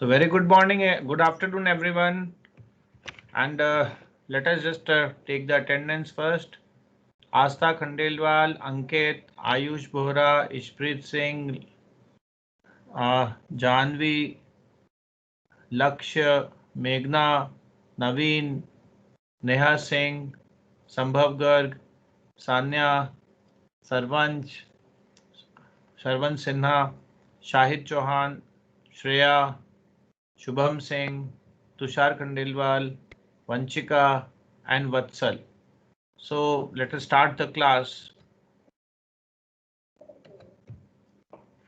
So very good morning, good afternoon, everyone. And let us just take the attendance first. Aastha Khandelwal, Ankit, Ayush Bohra, Ishpreet Singh, Janvi, Lakshya, Meghna, Naveen, Neha Singh, Sambhav Garg, Sanya, Sarvanch, Sarvan Sinha, Shahid Chauhan, Shreya, Shubham Singh, Tushar Khandelwal, Vanchika, and Vatsal. So let us start the class.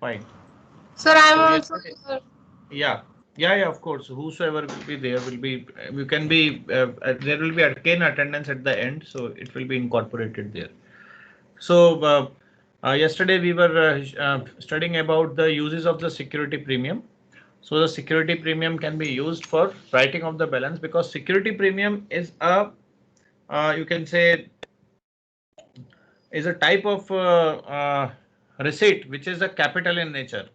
Fine. Sir, I am So also yesterday, here. yeah, of course. Whosoever will be there will be. You can be. There will be again attendance at the end, so it will be incorporated there. So yesterday we were studying about the uses of the security premium. So the security premium can be used for writing of the balance because security premium is a you can say is a type of receipt which is a capital in nature.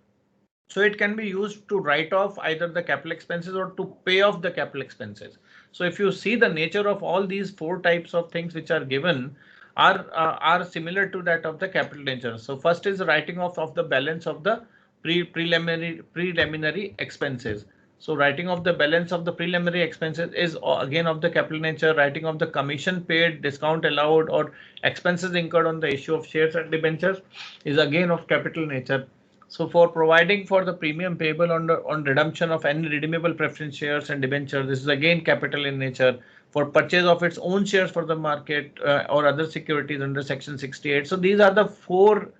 So it can be used to write off either the capital expenses or to pay off the capital expenses. So if you see the nature of all these four types of things which are given are similar to that of the capital nature. So first is the writing off of the balance of the preliminary expenses. So writing of the balance of the preliminary expenses is again of the capital nature. Writing of the commission paid, discount allowed, or expenses incurred on the issue of shares and debentures is again of capital nature. So for providing for the premium payable on redemption of any redeemable preference shares and debentures, this is again capital in nature. For purchase of its own shares for the market or other securities under section 68. So these are the four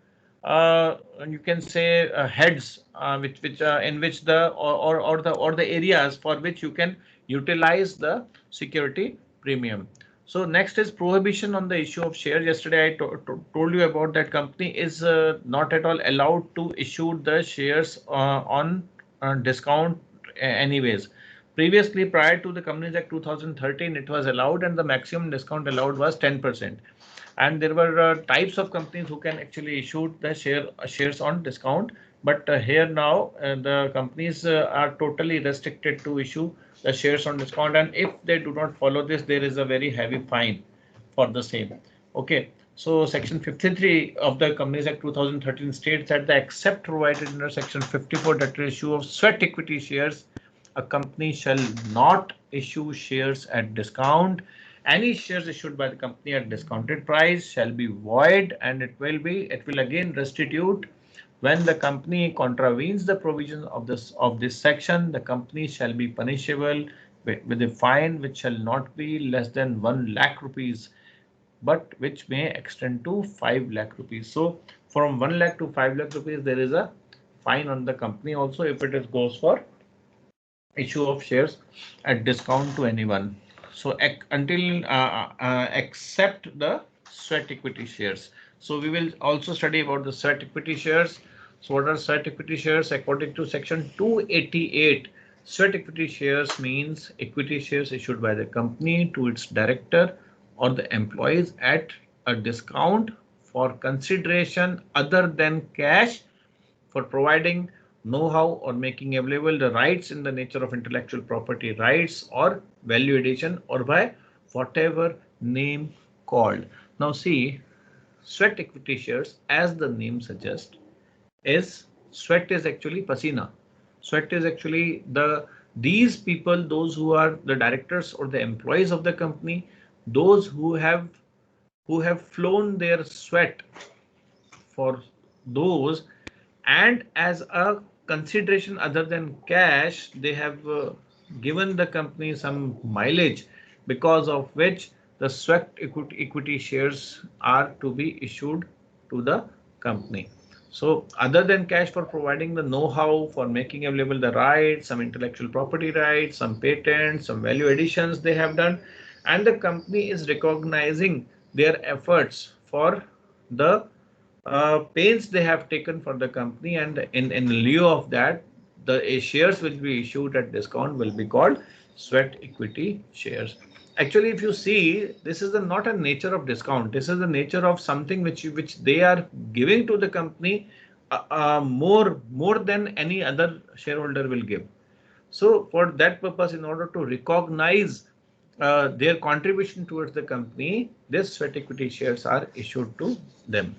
you can say heads which in which the or the areas for which you can utilize the security premium. So next is prohibition on the issue of shares. Yesterday I told you about that company is not at all allowed to issue the shares on discount anyways. Previously, prior to the Companies Act 2013, it was allowed and the maximum discount allowed was 10%. And there were types of companies who can actually issue the shares on discount. But here now the companies are totally restricted to issue the shares on discount, and if they do not follow this, there is a very heavy fine for the same. Okay, so section 53 of the Companies Act 2013 states that the except provided under section 54 that the issue of sweat equity shares, a company shall not issue shares at discount. Any shares issued by the company at discounted price shall be void, and it will again restitute when the company contravenes the provisions of this section. The company shall be punishable with a fine which shall not be less than 1 lakh rupees, but which may extend to 5 lakh rupees. So from 1 lakh to 5 lakh rupees, there is a fine on the company also if it is goes for issue of shares at discount to anyone. So until except the sweat equity shares. So we will also study about the sweat equity shares. So what are sweat equity shares? According to section 288, sweat equity shares means equity shares issued by the company to its director or the employees at a discount for consideration other than cash, for providing know-how or making available the rights in the nature of intellectual property rights or value addition or by whatever name called. Now see, sweat equity shares, as the name suggests, is sweat is actually pasina. Sweat is actually these people, those who are the directors or the employees of the company, those who have flown their sweat for those, and as a consideration other than cash, they have given the company some mileage, because of which the sweat equity shares are to be issued to the company. So other than cash, for providing the know-how, for making available the rights, some intellectual property rights, some patents, some value additions they have done, and the company is recognizing their efforts for the pains they have taken for the company, and in lieu of that, the shares will be issued at discount will be called sweat equity shares. Actually, if you see, this is not a nature of discount. This is the nature of something which they are giving to the company more than any other shareholder will give. So for that purpose, in order to recognize their contribution towards the company, this sweat equity shares are issued to them.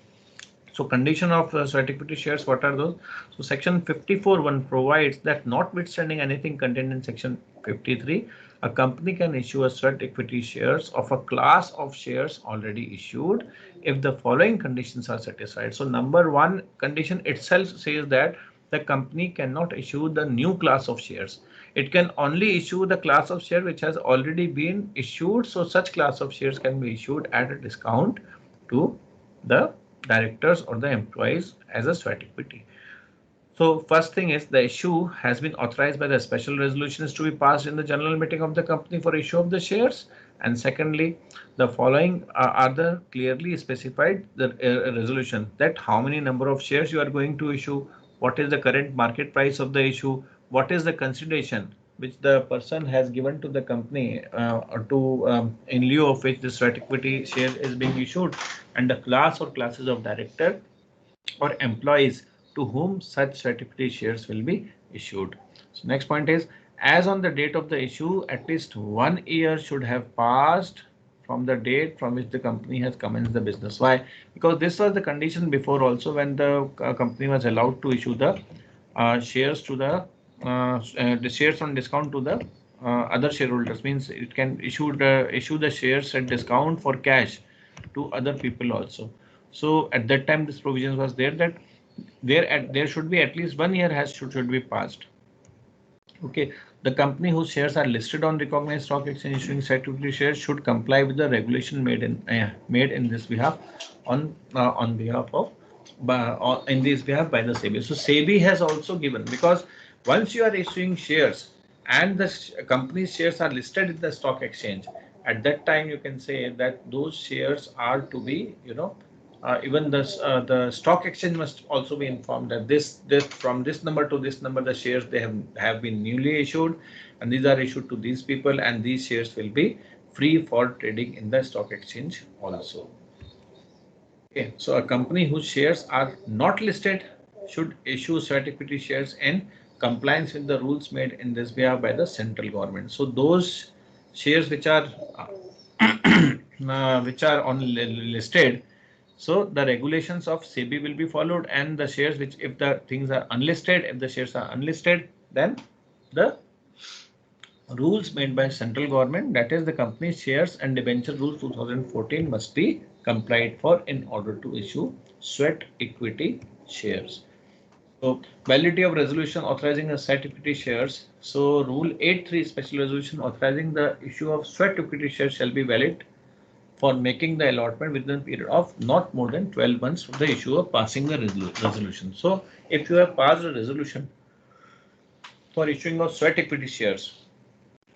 So condition of sweat equity shares, what are those? So section 54(1) provides that notwithstanding anything contained in section 53, a company can issue a sweat equity shares of a class of shares already issued if the following conditions are satisfied. So number one condition itself says that the company cannot issue the new class of shares. It can only issue the class of share which has already been issued. So such class of shares can be issued at a discount to the directors or the employees as a sweat equity. So first thing is the issue has been authorized by the special resolutions to be passed in the general meeting of the company for issue of the shares. And secondly, the following are the clearly specified the resolution that how many number of shares you are going to issue, what is the current market price of the issue, what is the consideration which the person has given to the company in lieu of which the sweat equity share is being issued, and the class or classes of director or employees to whom such certificate shares will be issued. So next point is, as on the date of the issue, at least 1 year should have passed from the date from which the company has commenced the business. Why? Because this was the condition before also, when the company was allowed to issue the shares to the shares on discount to the other shareholders. Means it can issue the shares at discount for cash to other people also. So at that time, this provision was there that there should be at least 1 year should be passed. Okay, the company whose shares are listed on recognized stock exchange issuing statutory shares should comply with the regulation made in this behalf on behalf of in this behalf by the SEBI. So SEBI has also given, because once you are issuing shares and the company's shares are listed in the stock exchange, at that time you can say that those shares are to be, even the stock exchange must also be informed that this from this number to this number the shares they have been newly issued, and these are issued to these people, and these shares will be free for trading in the stock exchange also. Okay, so a company whose shares are not listed should issue sweat equity shares in compliance with the rules made in this behalf by the central government. So those shares which are on listed, so the regulations of SEBI will be followed, and the shares which, if the things are unlisted, if the shares are unlisted, then the rules made by central government, that is the company shares and debenture rules 2014, must be complied for in order to issue sweat equity shares. So validity of resolution authorizing the sweat equity shares. So rule 8.3 special resolution authorizing the issue of sweat equity shares shall be valid for making the allotment within a period of not more than 12 months from the issue of passing the resolution. So if you have passed a resolution for issuing of sweat equity shares,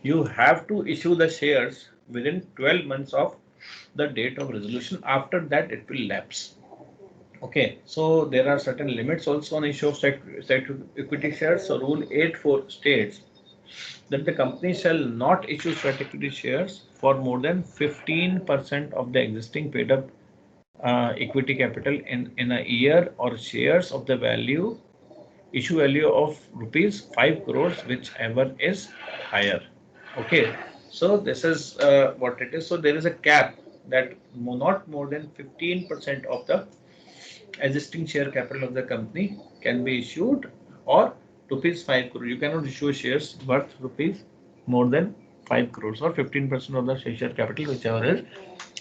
you have to issue the shares within 12 months of the date of resolution. After that, it will lapse. Okay, so there are certain limits also on issue of sweat equity shares. So rule 8.4 states that the company shall not issue sweat equity shares for more than 15% of the existing paid up equity capital in a year, or shares of the issue value of rupees 5 crores, whichever is higher. Okay, so this is what it is. So there is a cap that not more than 15% of the existing share capital of the company can be issued, or rupees 5 crore. You cannot issue shares worth rupees more than 5 crores, or 15% of the share capital, whichever is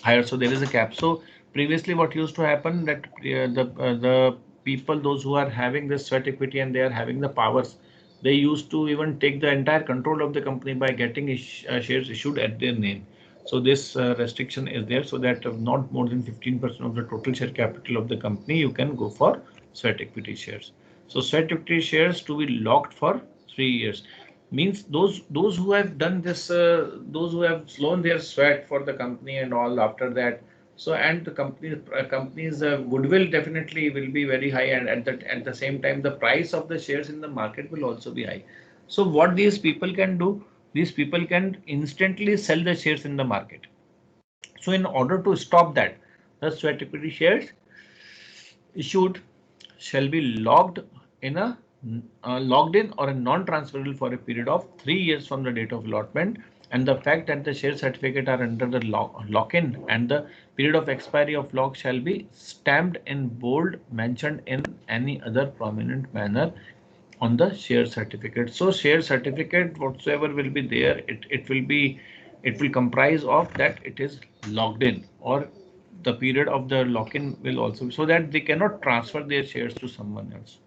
higher. So there is a cap. So previously what used to happen, that the people, those who are having this sweat equity and they are having the powers, they used to even take the entire control of the company by getting shares issued at their name. So this restriction is there, so that not more than 15% of the total share capital of the company you can go for sweat equity shares. So sweat equity shares to be locked for 3 years. Means those who have done this, those who have flown their sweat for the company and all, after that, so, and the company's goodwill definitely will be very high, and at the same time the price of the shares in the market will also be high. So what these people can do, these people can instantly sell the shares in the market. So in order to stop that, the sweat equity shares issued shall be locked in a locked in or a non-transferable for a period of 3 years from the date of allotment, and the fact that the share certificate are under the lock-in and the period of expiry of lock shall be stamped in bold mentioned in any other prominent manner on the share certificate. So share certificate whatsoever will be there, it will comprise of that it is locked in, or the period of the lock-in will also, so that they cannot transfer their shares to someone else.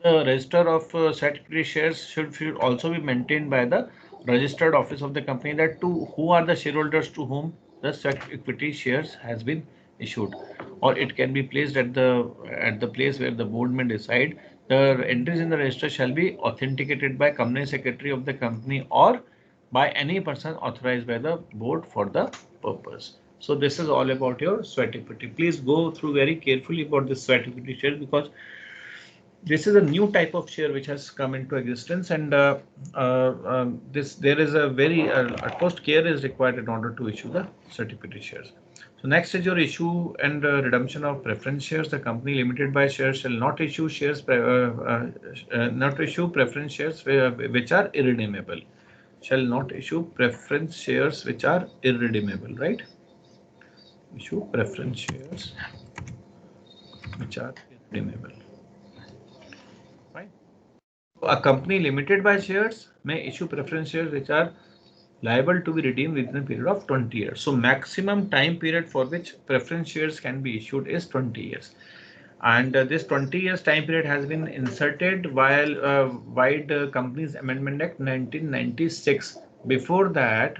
The register of such equity shares should also be maintained by the registered office of the company, that to who are the shareholders to whom the such equity shares has been issued, or it can be placed at the place where the board may decide. The entries in the register shall be authenticated by company secretary of the company or by any person authorized by the board for the purpose. So this is all about your sweat equity. Please go through very carefully about this sweat equity share, because this is a new type of share which has come into existence, and there is a very utmost care is required in order to issue the certificate shares. So next is your issue and redemption of preference shares. The company limited by shares shall not issue preference shares which are irredeemable. Shall not issue preference shares which are irredeemable, right? Issue preference shares which are irredeemable. A company limited by shares may issue preference shares which are liable to be redeemed within a period of 20 years. So maximum time period for which preference shares can be issued is 20 years. And this 20 years time period has been inserted while Companies Amendment Act 1996. Before that,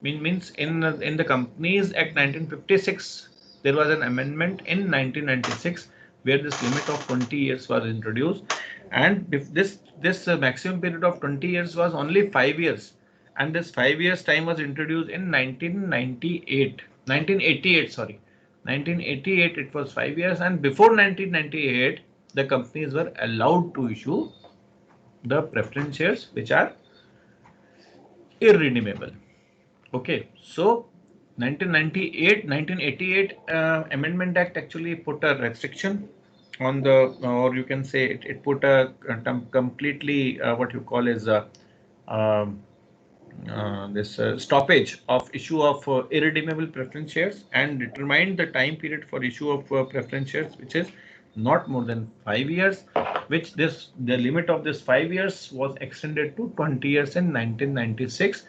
means in the Companies Act 1956, there was an amendment in 1996 where this limit of 20 years was introduced, and if this maximum period of 20 years was only 5 years, and this 5 years time was introduced in 1988, sorry, 1988 it was 5 years, and before 1998 the companies were allowed to issue the preference shares which are irredeemable. Okay, so 1988 Amendment Act actually put a restriction on the, or you can say it put a completely what you call is this stoppage of issue of irredeemable preference shares, and determined the time period for issue of preference shares which is not more than 5 years, which the limit of this 5 years was extended to 20 years in 1996,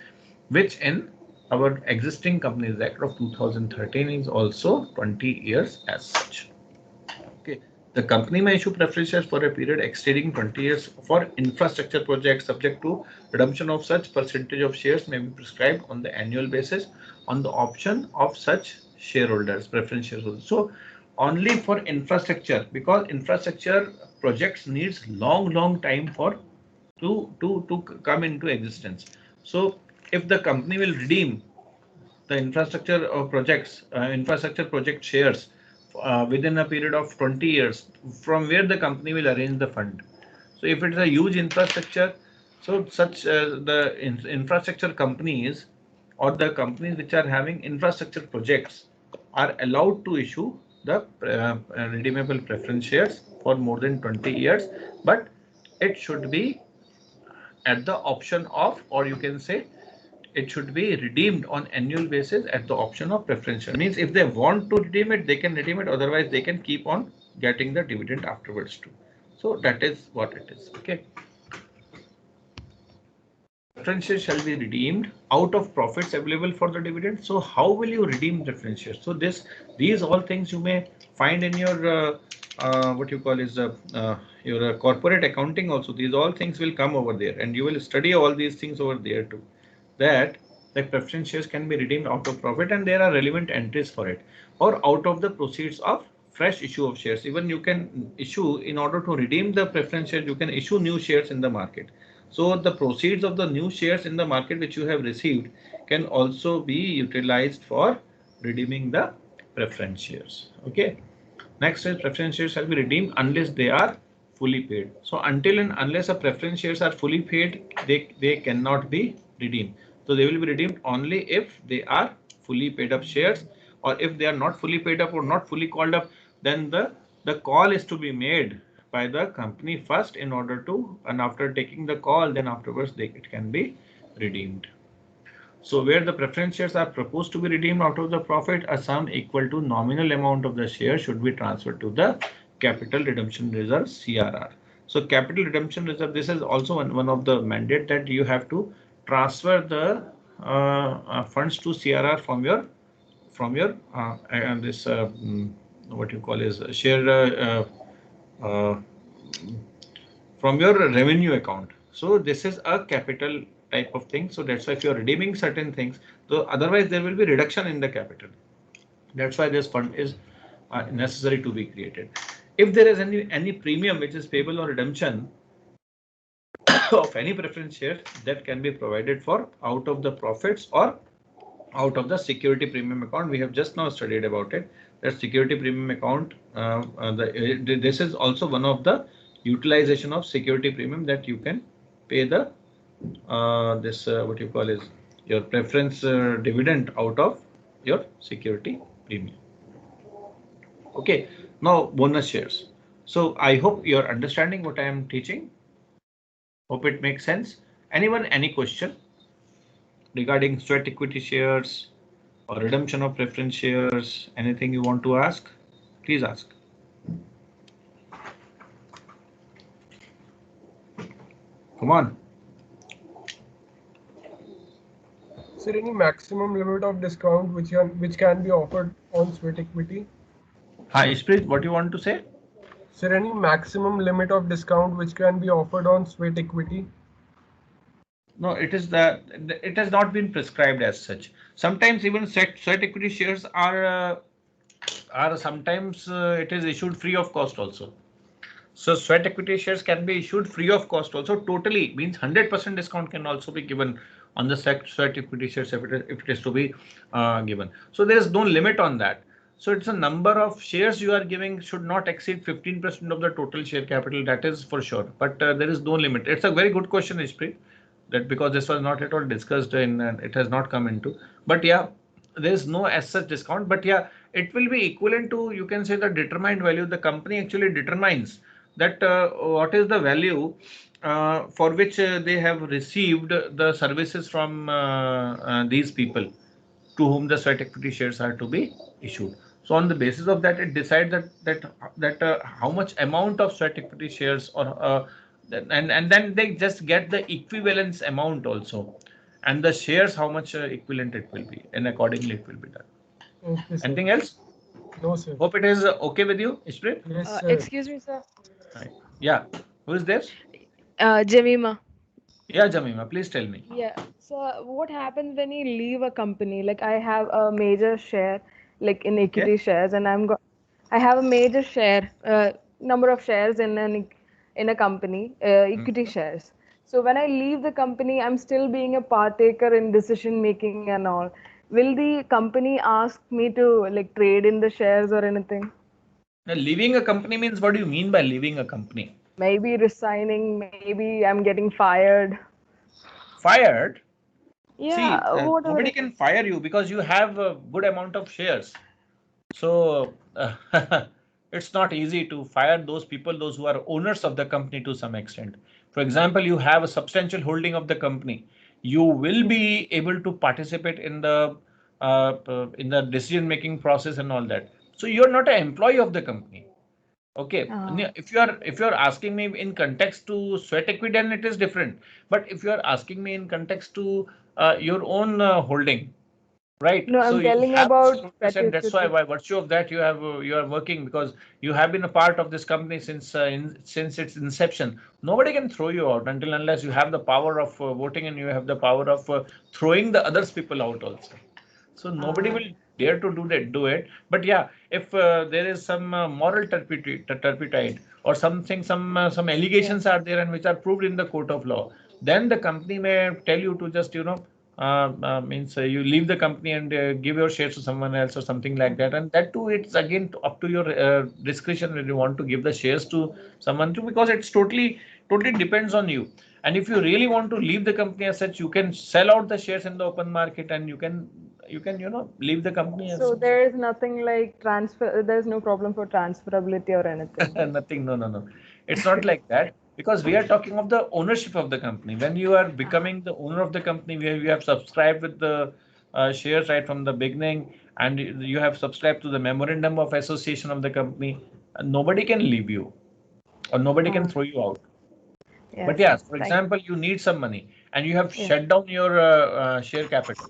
which in our existing Companies Act of 2013 is also 20 years as such. Okay, the company may issue preference shares for a period exceeding 20 years for infrastructure projects, subject to redemption of such percentage of shares may be prescribed on the annual basis on the option of such shareholders, preference shareholders. So only for infrastructure, because infrastructure projects needs long time for to come into existence. So if the company will redeem the infrastructure project shares within a period of 20 years, from where the company will arrange the fund. So if it is a huge infrastructure, so such the infrastructure companies or the companies which are having infrastructure projects are allowed to issue the redeemable preference shares for more than 20 years, but it should be at the option of, or you can say it should be redeemed on annual basis at the option of preferential. Means if they want to redeem it, they can redeem it, otherwise they can keep on getting the dividend afterwards too. So that is what it is. Okay, preference shares shall be redeemed out of profits available for the dividend. So how will you redeem preference shares? So these all things you may find in your what you call is your corporate accounting also. These all things will come over there, and you will study all these things over there too, that the preference shares can be redeemed out of profit, and there are relevant entries for it, or out of the proceeds of fresh issue of shares. Even you can issue, in order to redeem the preference shares, you can issue new shares in the market. So the proceeds of the new shares in the market which you have received can also be utilized for redeeming the preference shares. Okay, next is preference shares shall be redeemed unless they are fully paid. So until and unless a preference shares are fully paid, they cannot be redeemed. So they will be redeemed only if they are fully paid up shares, or if they are not fully paid up or not fully called up, then the call is to be made by the company first in order to, and after taking the call, then afterwards it can be redeemed. So where the preference shares are proposed to be redeemed out of the profit, a sum equal to nominal amount of the share should be transferred to the capital redemption reserve CRR. So capital redemption reserve, this is also one of the mandate that you have to transfer the funds to CRR from your and this what you call is share from your revenue account. So this is a capital type of thing. So that's why if you're redeeming certain things, so otherwise there will be reduction in the capital. That's why this fund is necessary to be created. If there is any premium which is payable on redemption of any preference shares, that can be provided for out of the profits or out of the security premium account. We have just now studied about it. That security premium account, this is also one of the utilization of security premium, that you can pay the what you call is your preference dividend out of your security premium. Okay, now bonus shares. So I hope you're understanding what I am teaching. Hope it makes sense. Anyone, any question regarding sweat equity shares or redemption of preference shares? Anything you want to ask? Please ask. Come on. Is there any maximum limit of discount which can be offered on sweat equity? Hi, Ishpreet, what do you want to say? Is there any maximum limit of discount which can be offered on sweat equity? No, it has not been prescribed as such. Sometimes even sweat equity shares are sometimes it is issued free of cost also. So sweat equity shares can be issued free of cost also. Totally means 100% discount can also be given on the sweat equity shares if it is to be given. So there is no limit on that. So it's a number of shares you are giving should not exceed 15% of the total share capital. That is for sure. But there is no limit. It's a very good question, Ishpreet, that because this was not at all discussed in, and it has not come into. But yeah, there is no as such discount. But yeah, it will be equivalent to, you can say, the determined value. The company actually determines that what is the value for which they have received the services from these people to whom the sweat equity shares are to be issued. So on the basis of that, it decides that how much amount of sweat equity shares, or and then they just get the equivalence amount also, and the shares how much equivalent it will be, and accordingly it will be done. Okay, sir. Anything else? No, sir. Hope it is okay with you, Ishpreet? Yes, sir. Excuse me, sir. Right. Yeah. Who is this? Jamima. Yeah, Jamima, please tell me. Yeah. So what happens when you leave a company? Like I have a major share, like in equity shares, and I have a major share, number of shares in a company, equity shares. So when I leave the company, I'm still being a partaker in decision making and all. Will the company ask me to like trade in the shares or anything? Now, leaving a company means, what do you mean by leaving a company? Maybe resigning, maybe I'm getting fired. Fired? Yeah, See, whatever nobody it can is. fire you because you have a good amount of shares. So it's not easy to fire those people, those who are owners of the company to some extent. For example, you have a substantial holding of the company. You will be able to participate in the decision-making process and all that. So you're not an employee of the company. Okay, if you're asking me in context to sweat equity, then it is different. But if you are asking me in context to your own holding, right? No, So I'm you telling have about shareholders, sweat and that's why equity. by virtue of that you are working, because you have been a part of this company since its inception. Nobody can throw you out until unless you have the power of voting, and you have the power of throwing the others people out also. So nobody will dare to do it. But yeah, if there is some moral turpitude or something, some allegations are there and which are proved in the court of law, then the company may tell you to just means you leave the company and give your shares to someone else or something like that. And that too, it's again up to your discretion when you want to give the shares to someone too, because it's totally depends on you. And if you really want to leave the company as such, you can sell out the shares in the open market, and you can leave the company as So such. there is nothing like transfer, there's no problem for transferability or anything. Nothing, no. It's not like that, because we are talking of the ownership of the company. When you are becoming the owner of the company, where you have subscribed with the shares right from the beginning, and you have subscribed to the memorandum of association of the company, nobody can leave you or nobody can throw you out. Yes, But yes, for thank- example, you need some money and you have Yeah. shut down your share capital.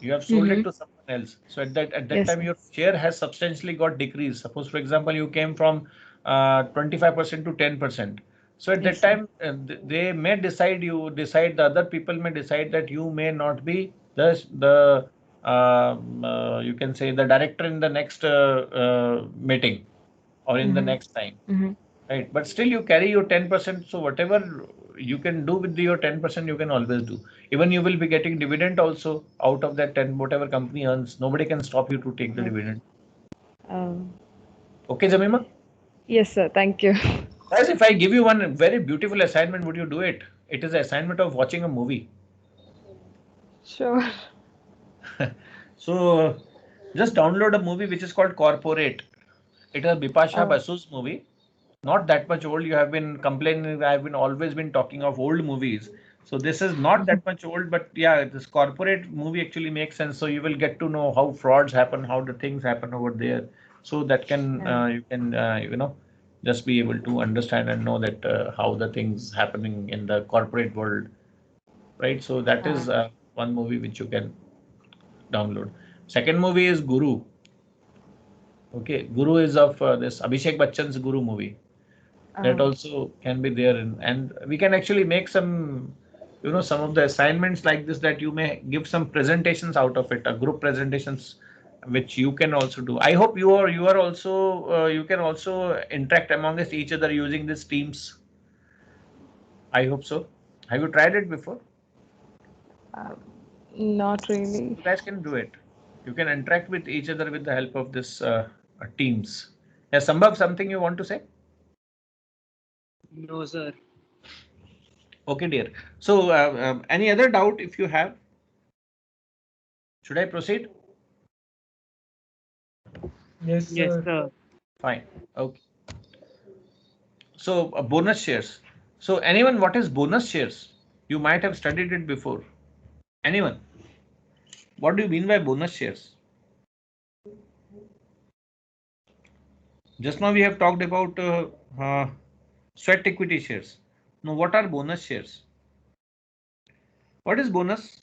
You have sold it to someone else. So at that Yes, time, your share has substantially got decreased. Suppose, for example, you came from 25% to 10%. So at that Yes, sir. time, they may decide, the other people may decide that you may not be the you can say the director in the next meeting or in the next time. Right, but still you carry your 10%. So whatever you can do with your 10%, you can always do. Even you will be getting dividend also out of that 10, whatever company earns. Nobody can stop you to take the dividend. Um, Okay, Jamima? yes, sir. Thank you. Guys, if I give you one very beautiful assignment, would you do it? It is the assignment of watching a movie. Sure. So just download a movie which is called Corporate. It is a Bipasha Basu's movie. Not that much old. You have been complaining. I've been always been talking of old movies. So this is not that much old, but yeah, this corporate movie actually makes sense. So you will get to know how frauds happen, how the things happen over there. So that can you can just be able to understand and know that how the things happening in the corporate world, right? So that is one movie which you can download. Second movie is Guru. Okay, Guru is of this Abhishek Bachchan's Guru movie. That also can be there, and we can actually make some some of the assignments like this, that you may give some presentations out of it, a group presentations, which you can also do. I hope you are also you can also interact amongst each other using these teams. I hope so. Have you tried it before? Not really. You guys can do it. You can interact with each other with the help of this teams. Yes, Sambhav, something you want to say? No, sir. Okay, dear. So, any other doubt if you have? Should I proceed? Yes, Yes, sir. sir. Fine. Okay. So, bonus shares. So, anyone, what is bonus shares? You might have studied it before. Anyone? What do you mean by bonus shares? Just now we have talked about sweat equity shares. Now, what are bonus shares? What is bonus?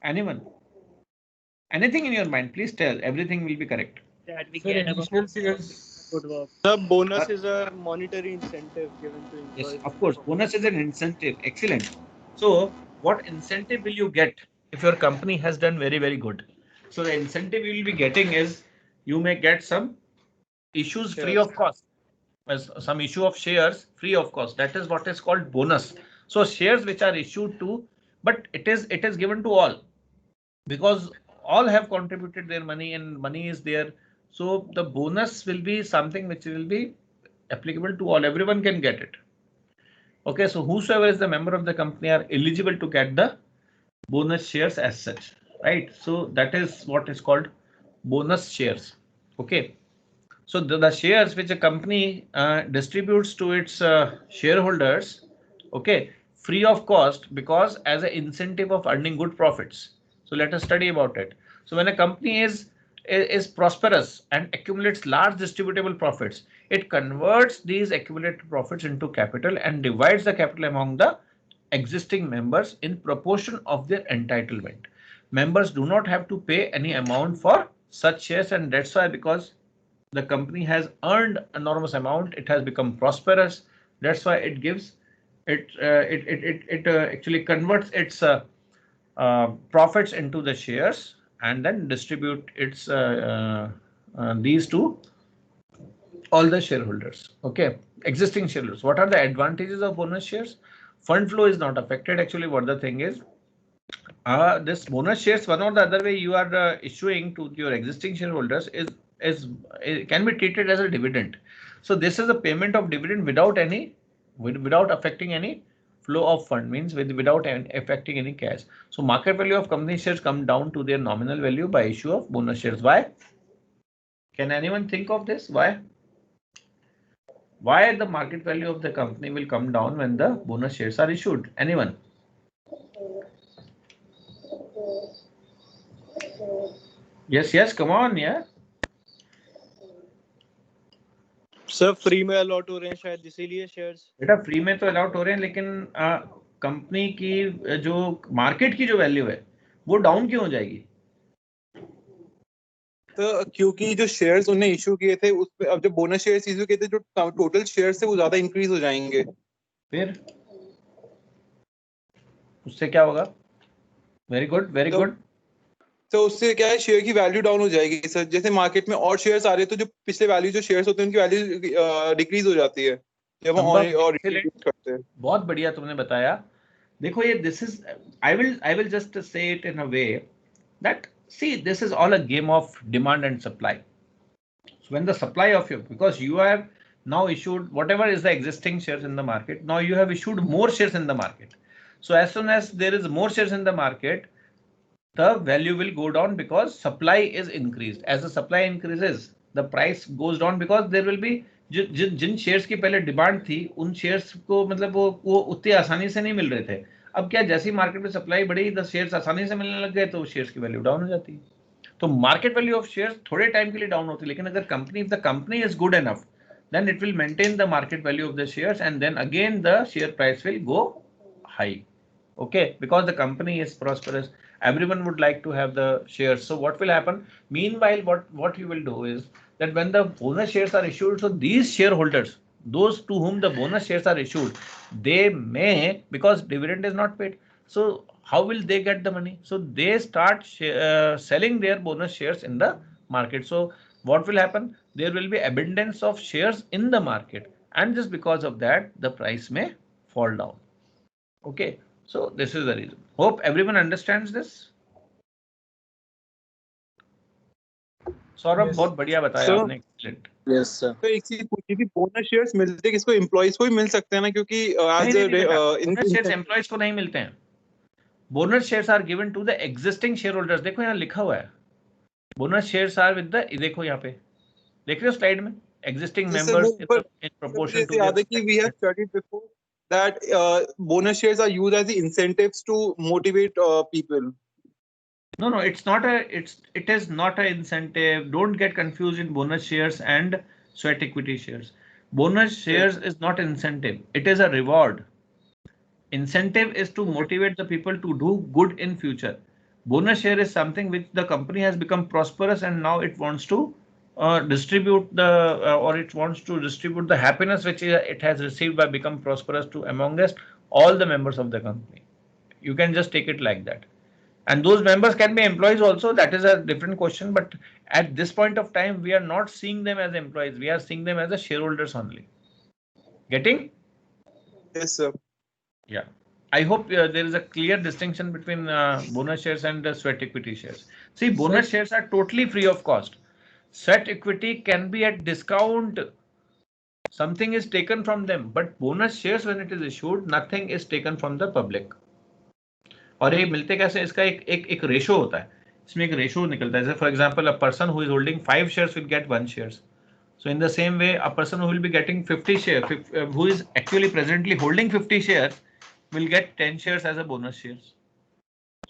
Anyone? Anything in your mind, please tell. Everything will be correct. That we Sir, get about additional shares. good work. The bonus is a monetary incentive given to Yes, employees. of course. Bonus is an incentive. Excellent. So, what incentive will you get if your company has done very, very good? So, the incentive you will be getting is you may get some issues free of cost, as some issue of shares free of cost. That is what is called bonus. So, shares which are issued to, but it is given to all, because all have contributed their money and money is there. So, the bonus will be something which will be applicable to all. Everyone can get it. Okay, so whosoever is the member of the company are eligible to get the bonus shares as such, right? So that is what is called bonus shares. Okay, so the shares which a company distributes to its shareholders, okay, free of cost, because as an incentive of earning good profits. So let us study about it. So when a company is prosperous and accumulates large distributable profits, it converts these accumulated profits into capital and divides the capital among the existing members in proportion of their entitlement. Members do not have to pay any amount for such shares, and that's why, because the company has earned enormous amount, it has become prosperous. That's why it gives it actually converts its profits into the shares and then distribute its these to all the shareholders. Okay, existing shareholders. What are the advantages of bonus shares? Fund flow is not affected. Actually, what the thing is, this bonus shares, one or the other way you are issuing to your existing shareholders is it can be treated as a dividend. So this is a payment of dividend without affecting any flow of fund, means without affecting any cash. So market value of company shares come down to their nominal value by issue of bonus shares. Why? Can anyone think of this? Why? Why the market value of the company will come down when the bonus shares are issued? Anyone? Yes, come on, yeah. Sir free में allot हो रहे हैं शायद इसीलिए shares. बेटा free में तो allot हो रहे हैं, लेकिन कंपनी की जो मार्केट की जो वैल्यू है वो डाउन क्यों हो जाएगी? तो क्योंकि जो शेयर्स उन्हें इशू किए थे उस पे अब जब बोनस शेयर्स इशू किए थे जो टोटल शेयर्स थे वो ज्यादा इंक्रीज हो जाएंगे। फिर उससे क्या होगा? Very good, very good. तो उससे क्या है, शेयर की वैल्यू डाउन हो जाएगी सर। जैसे मार्केट में और शेयर्स आ रहे हैं तो जो पिछले वैल्यू जो शेयर्स होते हैं उनकी वैल्यू डिक्रीज हो जाती है जब हम और करते हैं। बहुत बढ़िया तुमने बताया। देखो ये this is I will just say it in a way that see this is all a game of demand and supply. So when the supply of your, because you have now issued whatever is the existing shares in the market, now you have issued more shares in the market. So as soon as there is more shares in the market, the value will go down because supply is increased. As the supply increases, the price goes down because there will be जिन shares की पहले demand थी उन shares को मतलब वो उतनी आसानी से नहीं मिल रहे थे. अब क्या जैसी मार्केट में सप्लाई बढ़ी, द शेयर्स आसानी से मिलने लग गए तो शेयर्स की वैल्यू डाउन हो जाती है. तो मार्केट वैल्यू ऑफ शेयर्स थोड़े टाइम के लिए डाउन होती है, लेकिन अगर company if the company is good enough then it will maintain the market value of the shares and then again the share price will go high. Okay, because the company is prosperous, everyone would like to have the shares. So what will happen meanwhile, what you will do is that when the bonus shares are issued, so these shareholders, those to whom the bonus shares are issued, they may, because dividend is not paid, so how will they get the money? So they start selling their bonus shares in the market. So what will happen, there will be abundance of shares in the market, and just because of that the price may fall down. Okay, so this is the reason. Hope everyone understands this. Saurabh Yes. बहुत बढ़िया बताया So- आपने, excellent. Yes sir. तो एक चीज पूछी थी, bonus shares मिलते किसको, एम्प्लॉइज को ही मिल सकते हैं ना, क्योंकि नहीं बेटा, बोनस शेयर्स एम्प्लॉइज को नहीं मिलते हैं. Bonus shares are given to the existing shareholders. देखो यहाँ लिखा हुआ है, bonus shares are with the, देखो यहाँ पे देख रहे हो स्लाइड में, existing members in proportion to याद है कि we have studied before that bonus shares are used as the incentives to motivate people. No, it's not a, it is not a incentive. Don't get confused in bonus shares and sweat equity shares. Bonus shares is not incentive. It is a reward. Incentive is to motivate the people to do good in future. Bonus share is something which the company has become prosperous and now it wants to distribute the or it wants to distribute the happiness which it has received by become prosperous to amongst all the members of the company. You can just take it like that. And those members can be employees also, that is a different question, but at this point of time we are not seeing them as employees, we are seeing them as a shareholders only. Getting? Yes sir. Yeah, I hope there is a clear distinction between bonus shares and sweat equity shares. See, bonus shares are totally free of cost. Sweat equity can be at discount, something is taken from them, but bonus shares when it is issued, nothing is taken from the public. और ये मिलते कैसे, इसका एक ratio होता है, इसमें एक रेशो निकलता है. जैसे for example, a person who is holding 5 shares will get 1 shares. So in the same way, a person who will be getting 50 shares, who is actually presently holding 50 shares, will get 10 shares as a bonus shares.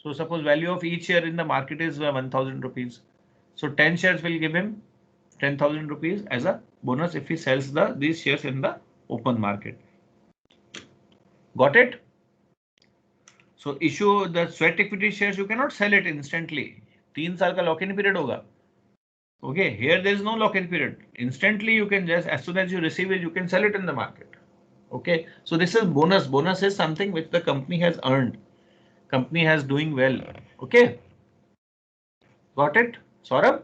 So suppose value of each share in the market is 1000 rupees. So 10 shares will give him 10,000 rupees as a bonus if he sells these shares in the open market. Got it? So issue the sweat equity shares, you cannot sell it instantly. 3 साल का lock-in period होगा. Okay, here there is no lock-in period. Instantly you can just, as soon as you receive it, you can sell it in the market. Okay, so this is bonus. Bonus is something which the company has earned. Company has doing well. Okay, got it, Saurabh?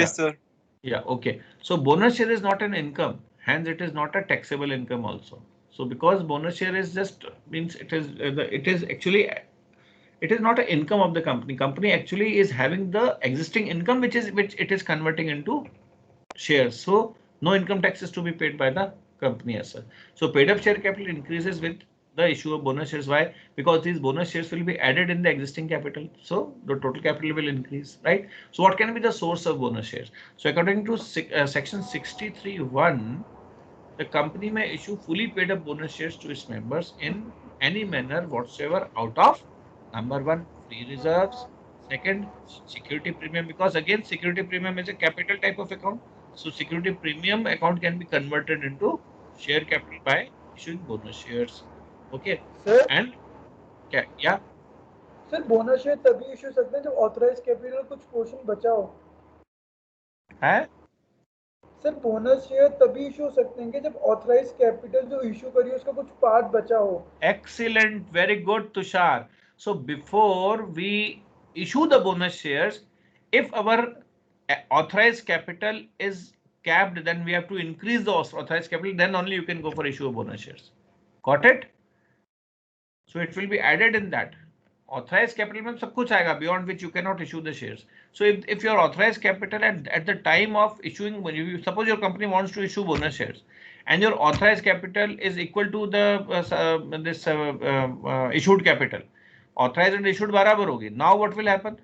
Yes sir. Yeah, okay. So bonus share is not an income, hence it is not a taxable income also. So because bonus share is just means it is actually, it is not an income of the company. Company actually is having the existing income which it is converting into shares. So no income tax is to be paid by the company as such. So paid up share capital increases with the issue of bonus shares. Why? Because these bonus shares will be added in the existing capital. So the total capital will increase, right? So what can be the source of bonus shares? So according to section 63(1), the company may issue fully paid up bonus shares to its members in any manner whatsoever out of number one, free reserves. Second, security premium, because again, security premium is a capital type of account. So security premium account can be converted into share capital by issuing bonus shares. Okay. Sir And yeah. Sir bonus share तभी issue सकते हैं जब authorise capital कुछ portion बचा हो। है sir bonus share तभी issue हो सकते हैं कि जब ऑथराइज कैपिटल जो इशू करी है उसका कुछ पार्ट बचा हो। Excellent, very good, Tushar. So before we issue the bonus shares, if our authorized capital is capped, then we have to increase the authorized capital, then only you can go for issue of bonus shares. Got it? So it will be added in that. Authorized capital means सब कुछ आएगा, beyond which you cannot issue the shares. So if your authorized capital at the time of issuing, suppose your company wants to issue bonus shares, and your authorized capital is equal to the issued capital. Authorized and issued बराबर होगी. Now what will happen?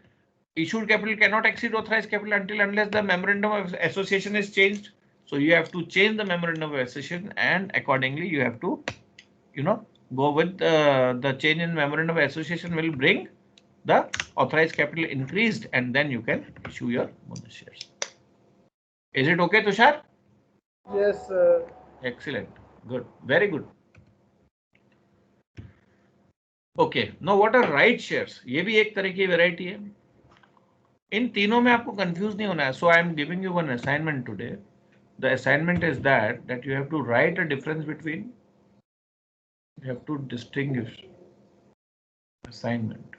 Issued capital cannot exceed authorized capital unless the memorandum of association is changed. So you have to change the memorandum of association, and accordingly you have to, go with the change in memorandum of association will bring the authorized capital increased, and then you can issue your bonus shares. Is it okay, Tushar? Yes, sir. Excellent. Good. Very good. Okay. Now what are right shares? ये भी एक तरह की variety है. इन तीनों में आपको confuse नहीं होना है. So I am giving you one assignment today. The assignment is that you have to write a difference between. You have to distinguish. Assignment.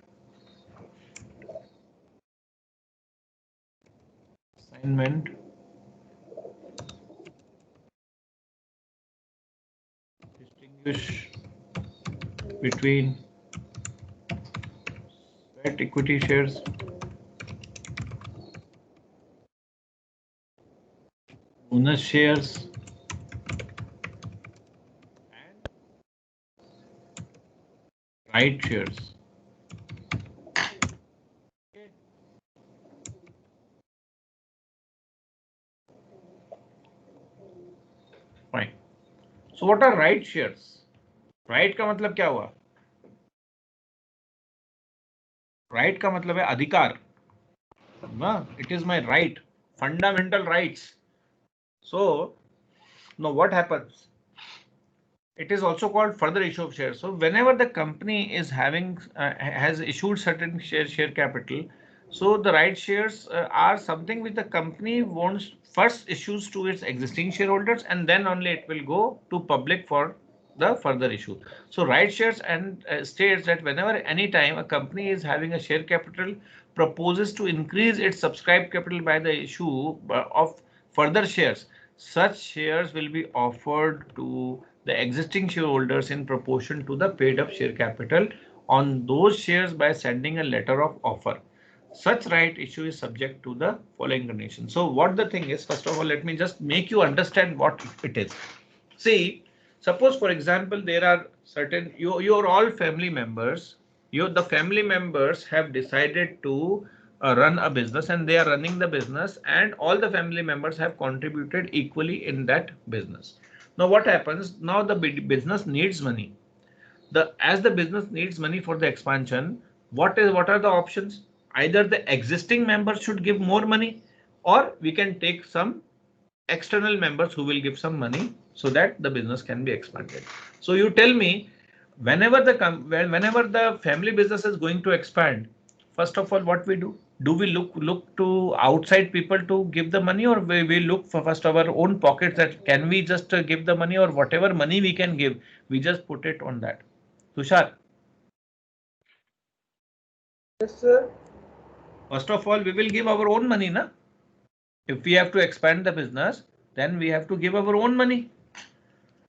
Distinguish between sweat equity shares, bonus shares, and right shares. Fine. So what are right shares? Right का मतलब क्या हुआ? Right का मतलब है अधिकार. It is my right, fundamental rights. So now what happens? It is also called further issue of shares. So whenever the company is has issued certain share capital, so the right shares are something which the company wants first issues to its existing shareholders, and then only it will go to public for the further issue. So right shares and states that whenever any time a company is having a share capital, proposes to increase its subscribed capital by the issue of further shares, such shares will be offered to the existing shareholders in proportion to the paid up share capital on those shares by sending a letter of offer. Such right issue is subject to the following conditions. So what the thing is, first of all, let me just make you understand what it is. See, suppose for example, there are certain, you're all family members, the family members have decided to run a business, and they are running the business, and all the family members have contributed equally in that business. Now what happens? Now the business needs money. As the business needs money for the expansion, what are the options? Either the existing members should give more money, or we can take some external members who will give some money so that the business can be expanded. So you tell me, whenever the family business is going to expand, first of all, what we do? Do we look to outside people to give the money, or we look for first our own pockets, that can we just give the money, or whatever money we can give, we just put it on that? Tushar? Yes, sir. First of all, we will give our own money, na? If we have to expand the business, then we have to give our own money.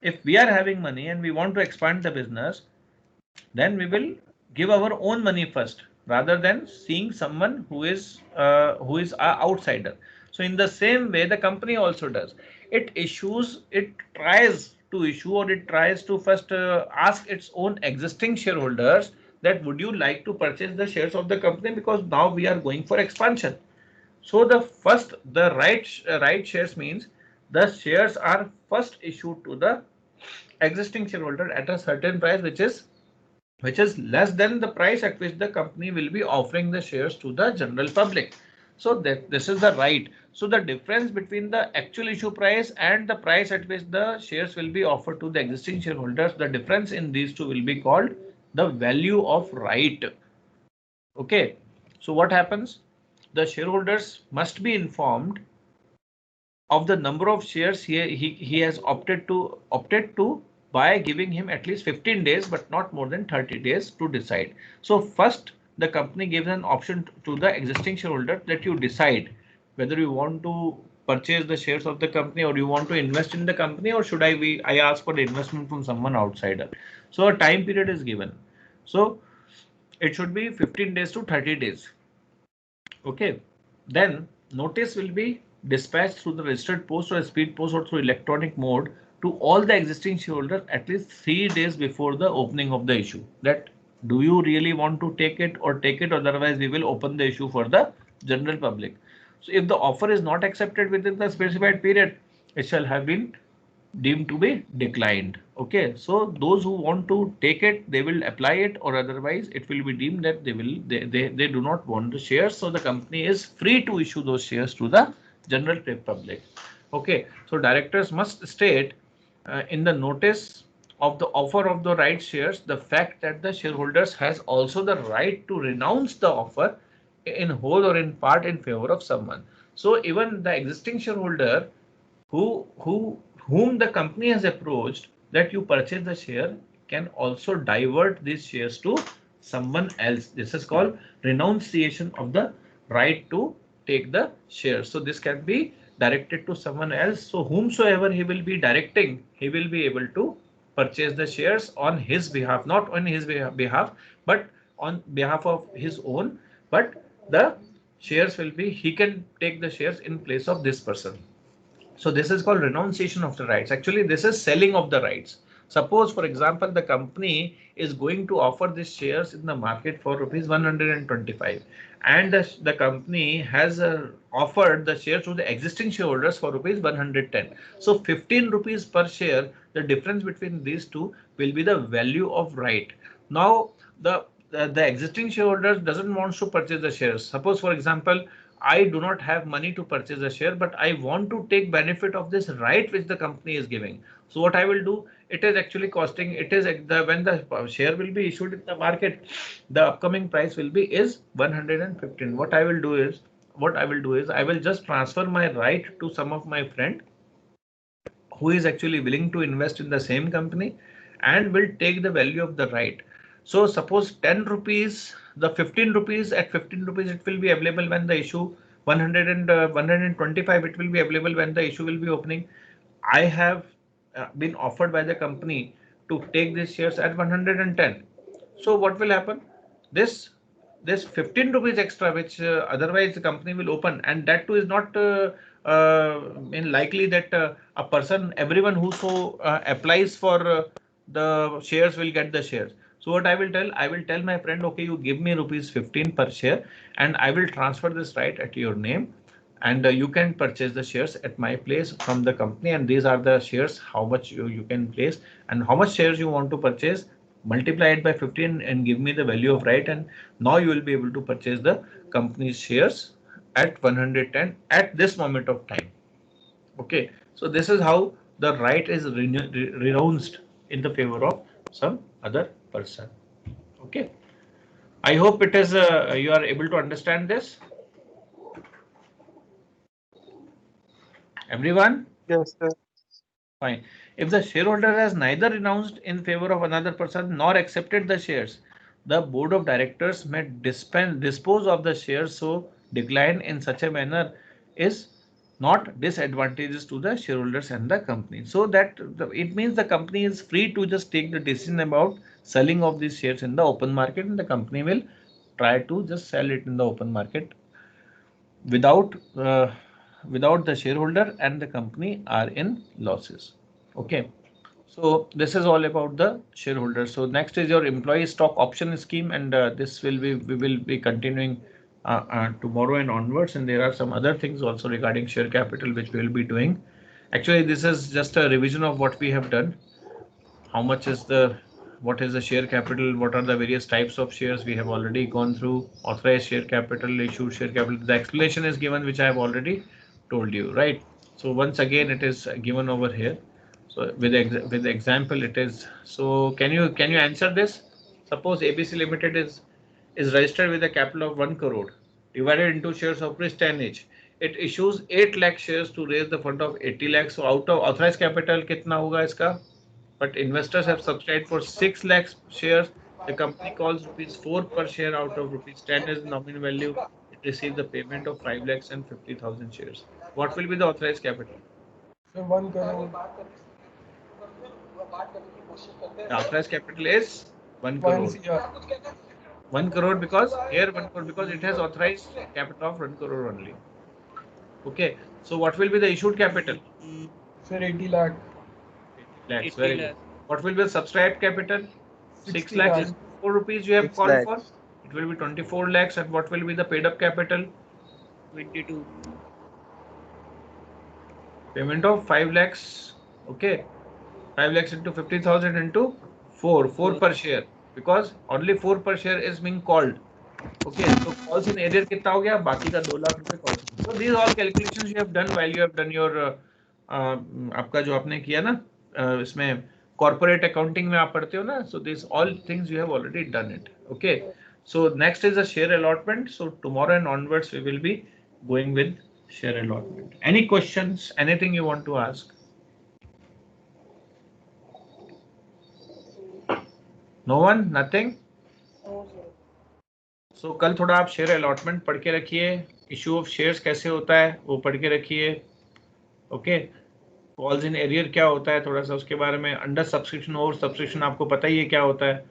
If we are having money and we want to expand the business, then we will give our own money first, rather than seeing someone who is an outsider. So in the same way, the company also does. It tries to issue, or it tries to first ask its own existing shareholders that would you like to purchase the shares of the company, because now we are going for expansion. So the right shares means the shares are first issued to the existing shareholder at a certain price, which is less than the price at which the company will be offering the shares to the general public. So that this is the right. So the difference between the actual issue price and the price at which the shares will be offered to the existing shareholders, the difference in these two will be called the value of right. Okay. So what happens? The shareholders must be informed of the number of shares he has opted to by giving him at least 15 days, but not more than 30 days to decide. So first, the company gives an option to the existing shareholder that you decide whether you want to purchase the shares of the company, or you want to invest in the company, or should I ask for the investment from someone outsider. So a time period is given. So it should be 15 days to 30 days. Okay, then notice will be dispatched through the registered post or speed post or through electronic mode to all the existing shareholders at least 3 days before the opening of the issue. That do you really want to take it, or take it, otherwise we will open the issue for the general public. So if the offer is not accepted within the specified period, it shall have been deemed to be declined. Okay, so those who want to take it, they will apply it, or otherwise it will be deemed that they do not want the shares. So the company is free to issue those shares to the general public. Okay, so directors must state in the notice of the offer of the right shares the fact that the shareholders has also the right to renounce the offer in whole or in part in favor of someone. So even the existing shareholder whom the company has approached that you purchase the share can also divert these shares to someone else. This is called renunciation of the right to take the shares. So this can be directed to someone else. So whomsoever he will be directing, he will be able to purchase the shares on his behalf, not on his behalf, but on behalf of his own. But the shares will be, he can take the shares in place of this person. So this is called renunciation of the rights. Actually, this is selling of the rights. Suppose, for example, the company is going to offer these shares in the market for rupees 125, and the company has offered the shares to the existing shareholders for rupees 110. So 15 rupees per share, the difference between these two will be the value of right. Now, the existing shareholders doesn't want to purchase the shares. Suppose, for example, I do not have money to purchase a share, but I want to take benefit of this right which the company is giving. So what I will do, it is actually costing, it is when the share will be issued in the market, the upcoming price will be is 115. What I will do is I will just transfer my right to some of my friend who is actually willing to invest in the same company and will take the value of the right. So suppose 10 rupees, the 15 rupees, at 15 rupees it will be available when the issue 125, it will be available when the issue will be opening. I have been offered by the company to take these shares at 110. So what will happen? This this 15 rupees extra which otherwise the company will open, and that too is not likely that a person, everyone who applies for the shares will get the shares. So what I will tell my friend, okay, you give me rupees 15 per share and I will transfer this right at your name, and you can purchase the shares at my place from the company, and these are the shares, how much you can place and how much shares you want to purchase, multiply it by 15 and give me the value of right, and now you will be able to purchase the company's shares at 110 at this moment of time. Okay, so this is how the right is renounced in the favor of some other person. Okay, I hope it is you are able to understand this, everyone. Yes, sir. Fine. If the shareholder has neither renounced in favor of another person nor accepted the shares, the board of directors may dispose of the shares so decline in such a manner is not disadvantageous to the shareholders and the company. So that it means the company is free to just take the decision about selling of these shares in the open market, and the company will try to just sell it in the open market without without the shareholder and the company are in losses. Okay, So this is all about the shareholders. So next is your employee stock option scheme, and this will be we will be continuing tomorrow and onwards. And there are some other things also regarding share capital which we will be doing. Actually, this is just a revision of what we have done. How much is what is the share capital? What are the various types of shares we have already gone through? Authorized share capital, issued share capital. The explanation is given, which I have already told you, right? So once again, it is given over here. So with the example, it is. So can you answer this? Suppose ABC Limited is registered with a capital of 1 crore divided into shares of rupees 10 each. It issues 8 lakh shares to raise the fund of 80 lakhs. So out of authorized capital कितना होगा इसका? But investors have subscribed for 6 lakhs shares. The company calls rupees 4 per share out of rupees 10 as nominal value. It receives the payment of 5 lakhs and 50,000 shares. What will be the authorized capital? So 1 crore. The authorized capital is 1 1 crore. CR. 1 crore because here 1 crore because it has authorized capital of 1 crore only. Okay. So what will be the issued capital? Sir, 80 lakh. 80 lakhs. Very good. What will be the subscribed capital? 6 60 lakhs lakhs. and 4 rupees you have 6 called for. lakhs. It will be 24 lakhs. And what will be the paid up capital? 22. Payment of 5 lakhs. Okay. 5 lakhs into 50,000 into 4 per share, because only 4 per share is being called. Okay, so calls in arrear कितना हो गया? बाकी का 2 लाख रुपए calls. So these all calculations you have done while you have done your आपका जो आपने किया ना इसमें corporate accounting में आप पढ़ते हो ना, so these all things you have already done it. Okay, so next is the share allotment. So tomorrow and onwards we will be going with share allotment. Any questions? Anything you want to ask? No one? Nothing? So कल थोड़ा आप share allotment पढ़ के रखिए, issue of shares कैसे होता है वो पढ़ के रखिए. ओके, कॉल्स इन एरियर क्या होता है थोड़ा सा उसके बारे में, अंडर सब्सक्रिप्शन ओवर सब्सक्रिप्शन आपको पता ही है क्या होता है.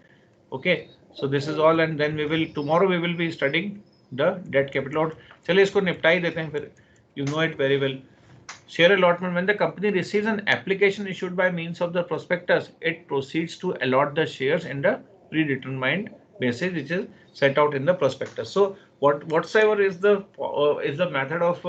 Okay, so this is all and then we will tomorrow we will be studying the debt capital. और चलिए इसको निपटा ही देते हैं फिर, you know it very well. Share allotment: when the company receives an application issued by means of the prospectus, it proceeds to allot the shares in the predetermined basis which is set out in the prospectus. So whatsoever is the method of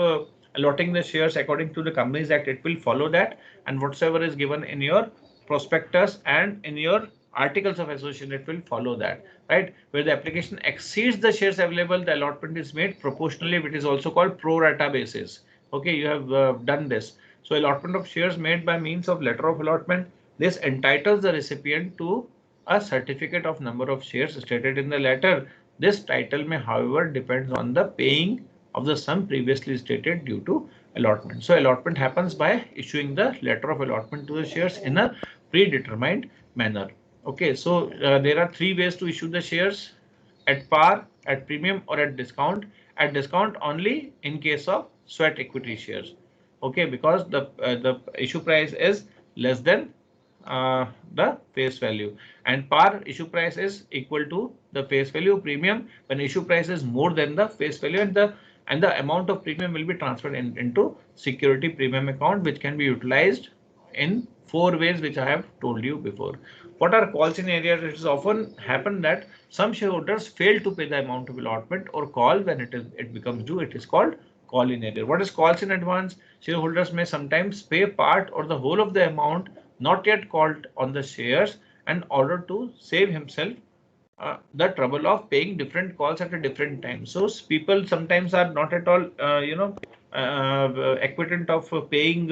allotting the shares according to the Companies Act, it will follow that, and whatsoever is given in your prospectus and in your articles of association, it will follow that, right? Where the application exceeds the shares available, the allotment is made proportionally, which is also called pro rata basis. Okay, you have done this. So allotment of shares made by means of letter of allotment, this entitles the recipient to a certificate of number of shares stated in the letter. This title may, however, depends on the paying of the sum previously stated due to allotment. So allotment happens by issuing the letter of allotment to the shares in a predetermined manner. Okay, so there are 3 ways to issue the shares: at par, at premium, or at discount. At discount only in case of sweat equity shares. Okay, because the issue price is less than the face value, and par issue price is equal to the face value. Premium when issue price is more than the face value, and the amount of premium will be transferred into security premium account, which can be utilized in 4 ways which I have told you before. What are calls in arrears? It is often happen that some shareholders fail to pay the amount of allotment or call when it becomes due. It is called call in arrear. What is calls in advance? Shareholders may sometimes pay part or the whole of the amount not yet called on the shares in order to save himself the trouble of paying different calls at a different time. So people sometimes are not at all acquainted of paying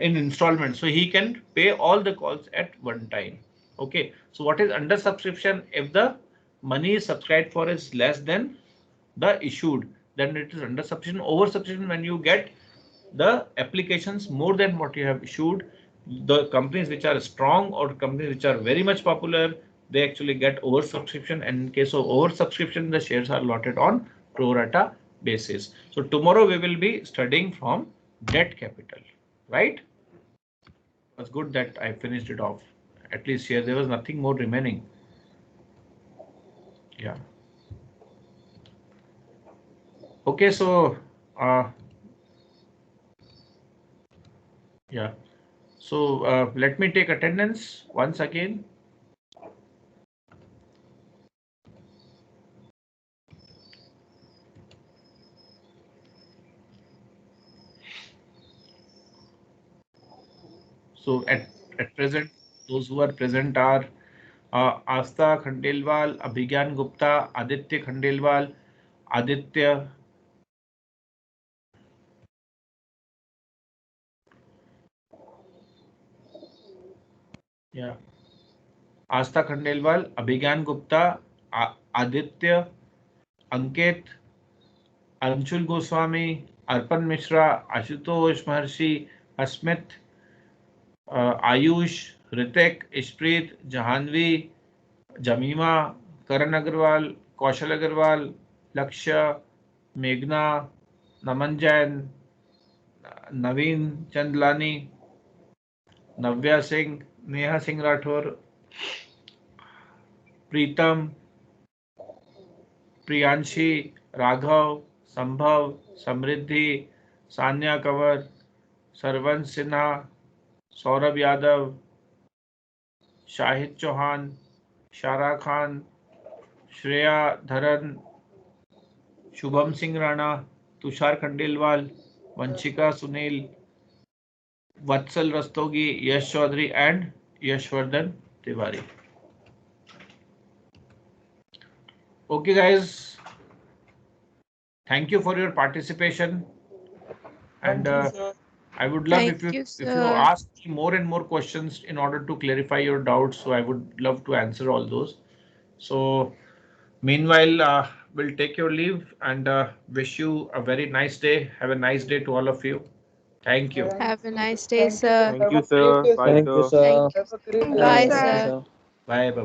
in installments, so he can pay all the calls at one time. Okay, so what is under subscription? If the money subscribed for is less than the issued, then it is under subscription. Over subscription, when you get the applications more than what you have issued, the companies which are strong or companies which are very much popular, they actually get over subscription, and in case of over subscription, the shares are allotted on pro rata basis. So tomorrow we will be studying from debt capital, right? It was good that I finished it off. At least here there was nothing more remaining. Yeah. Okay, so yeah. So let me take attendance once again. So at present, those who are present are Asta Khandelwal, Abhigyan Gupta, Aditya Khandelwal, Aditya. Yeah. Asta Khandelwal, Abhigyan Gupta, Aditya, Ankit, Anshul Goswami, Arpan Mishra, Ashutosh Maharshi, Asmit, Ayush, Ritik, Ishpreet, Jahanvi, Jamima, Karan Agarwal, Kaushal Agarwal, Lakshya, Meghna, Naman Jain, Naveen Chandlani, Navya Singh, Neha Singh Rathore, Preetam, Priyanshi, Raghav, Sambhav, Samriddhi, Sanya Kanwar, Sarvan Sinha, Saurabh Yadav, Shahid Chauhan, Shara Khan, Shreya Dharan, Shubham Singh Rana, Tushar Khandelwal, Vanshika Sunil, Vatsal Rastogi, Yash Chaudhary, and Yashvardhan Tiwari. Okay, guys. Thank you for your participation. And I would love if you ask me more and more questions in order to clarify your doubts. So I would love to answer all those. So meanwhile, we'll take your leave and wish you a very nice day. Have a nice day to all of you. Thank you. Have a nice day, Thank you, sir. Thank Have you, a great sir. day, Bye, Thank you, sir. sir. Thank you. Have a great Bye, day. sir. Bye. Bye. Bye.